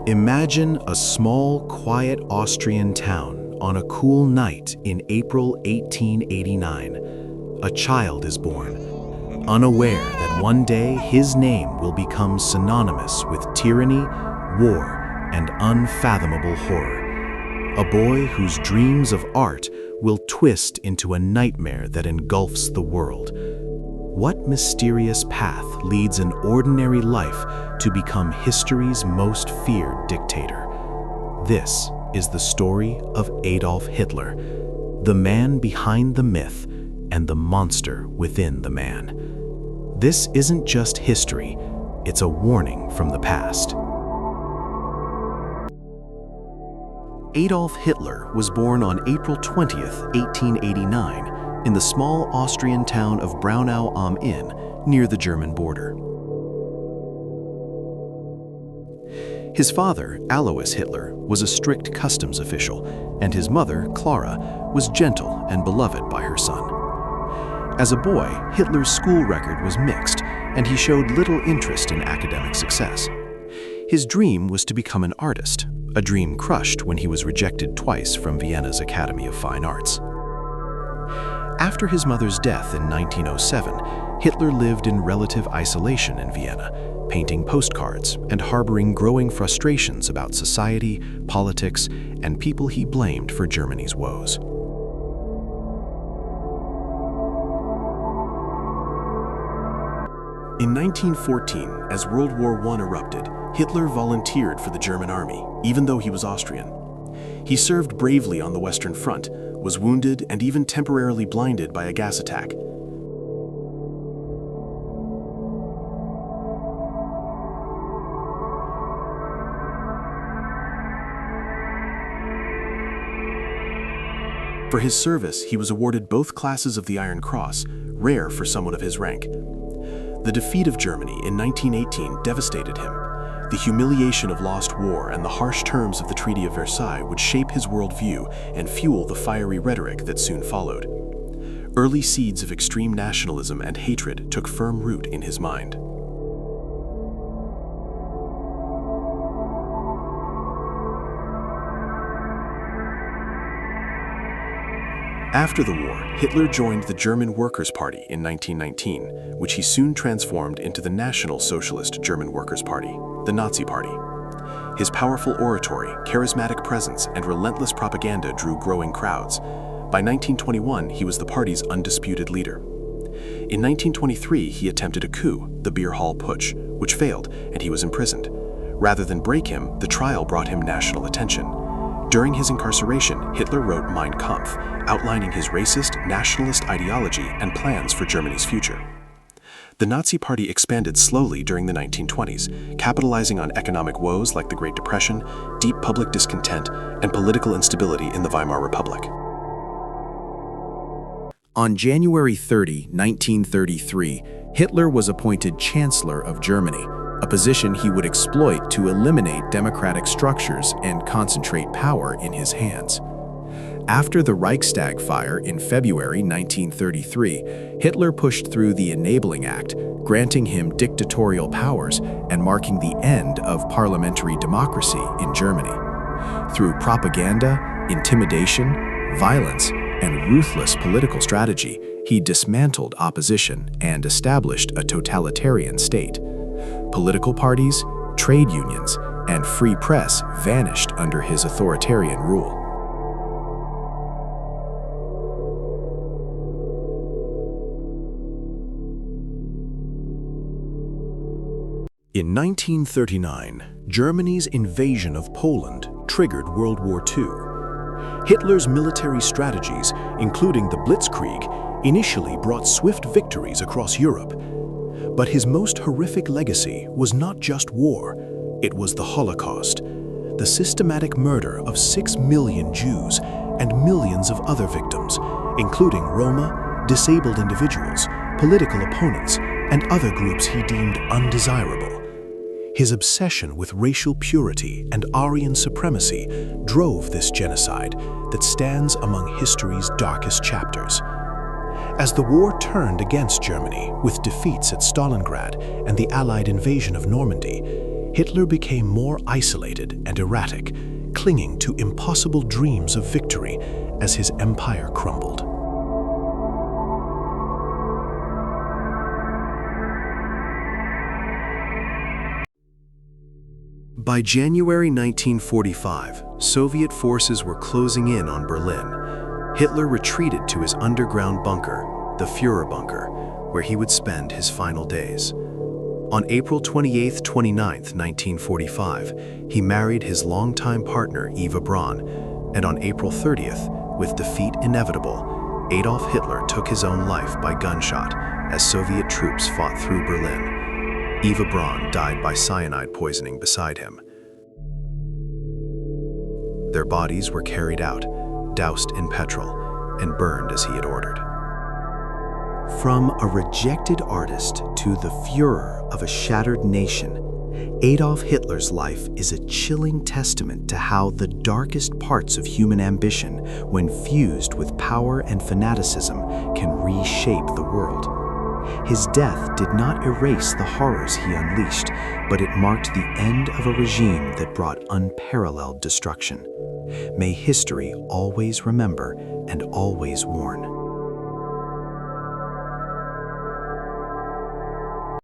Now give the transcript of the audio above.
Imagine a small, quiet Austrian town on a cool night in April 1889. A child is born, unaware that one day his name will become synonymous with tyranny, war, and unfathomable horror. A boy whose dreams of art will twist into a nightmare that engulfs the world. What mysterious path leads an ordinary life to become history's most feared dictator? This is the story of Adolf Hitler, the man behind the myth and the monster within the man. This isn't just history, it's a warning from the past. Adolf Hitler was born on April 20th, 1889, in the small Austrian town of Braunau am Inn, near the German border. His father, Alois Hitler, was a strict customs official, and his mother, Clara, was gentle and beloved by her son. As a boy, Hitler's school record was mixed, and he showed little interest in academic success. His dream was to become an artist, a dream crushed when he was rejected twice from Vienna's Academy of Fine Arts. After his mother's death in 1907, Hitler lived in relative isolation in Vienna, painting postcards and harboring growing frustrations about society, politics, and people he blamed for Germany's woes. In 1914, as World War I erupted, Hitler volunteered for the German army, even though he was Austrian. He served bravely on the Western Front, was wounded and even temporarily blinded by a gas attack. For his service, he was awarded both classes of the Iron Cross, rare for someone of his rank. The defeat of Germany in 1918 devastated him. The humiliation of lost war and the harsh terms of the Treaty of Versailles would shape his worldview and fuel the fiery rhetoric that soon followed. Early seeds of extreme nationalism and hatred took firm root in his mind. After the war, Hitler joined the German Workers' Party in 1919, which he soon transformed into the National Socialist German Workers' Party, the Nazi Party. His powerful oratory, charismatic presence, and relentless propaganda drew growing crowds. By 1921, he was the party's undisputed leader. In 1923, he attempted a coup, the Beer Hall Putsch, which failed, and he was imprisoned. Rather than break him, the trial brought him national attention. During his incarceration, Hitler wrote Mein Kampf, outlining his racist, nationalist ideology and plans for Germany's future. The Nazi Party expanded slowly during the 1920s, capitalizing on economic woes like the Great Depression, deep public discontent, and political instability in the Weimar Republic. On January 30, 1933, Hitler was appointed Chancellor of Germany, a position he would exploit to eliminate democratic structures and concentrate power in his hands. After the Reichstag fire in February 1933, Hitler pushed through the Enabling Act, granting him dictatorial powers and marking the end of parliamentary democracy in Germany. Through propaganda, intimidation, violence, and ruthless political strategy, he dismantled opposition and established a totalitarian state. Political parties, trade unions, and free press vanished under his authoritarian rule. In 1939, Germany's invasion of Poland triggered World War II. Hitler's military strategies, including the Blitzkrieg, initially brought swift victories across Europe. But his most horrific legacy was not just war, it was the Holocaust, the systematic murder of 6 million Jews and millions of other victims, including Roma, disabled individuals, political opponents, and other groups he deemed undesirable. His obsession with racial purity and Aryan supremacy drove this genocide that stands among history's darkest chapters. As the war turned against Germany with defeats at Stalingrad and the Allied invasion of Normandy, Hitler became more isolated and erratic, clinging to impossible dreams of victory as his empire crumbled. By January 1945, Soviet forces were closing in on Berlin. Hitler retreated to his underground bunker, the Führer bunker, where he would spend his final days. On April 28-29, 1945, he married his longtime partner Eva Braun, and on April 30th, with defeat inevitable, Adolf Hitler took his own life by gunshot as Soviet troops fought through Berlin. Eva Braun died by cyanide poisoning beside him. Their bodies were carried out, doused in petrol, and burned as he had ordered. From a rejected artist to the Führer of a shattered nation, Adolf Hitler's life is a chilling testament to how the darkest parts of human ambition, when fused with power and fanaticism, can reshape the world. His death did not erase the horrors he unleashed, but it marked the end of a regime that brought unparalleled destruction. May history always remember and always warn.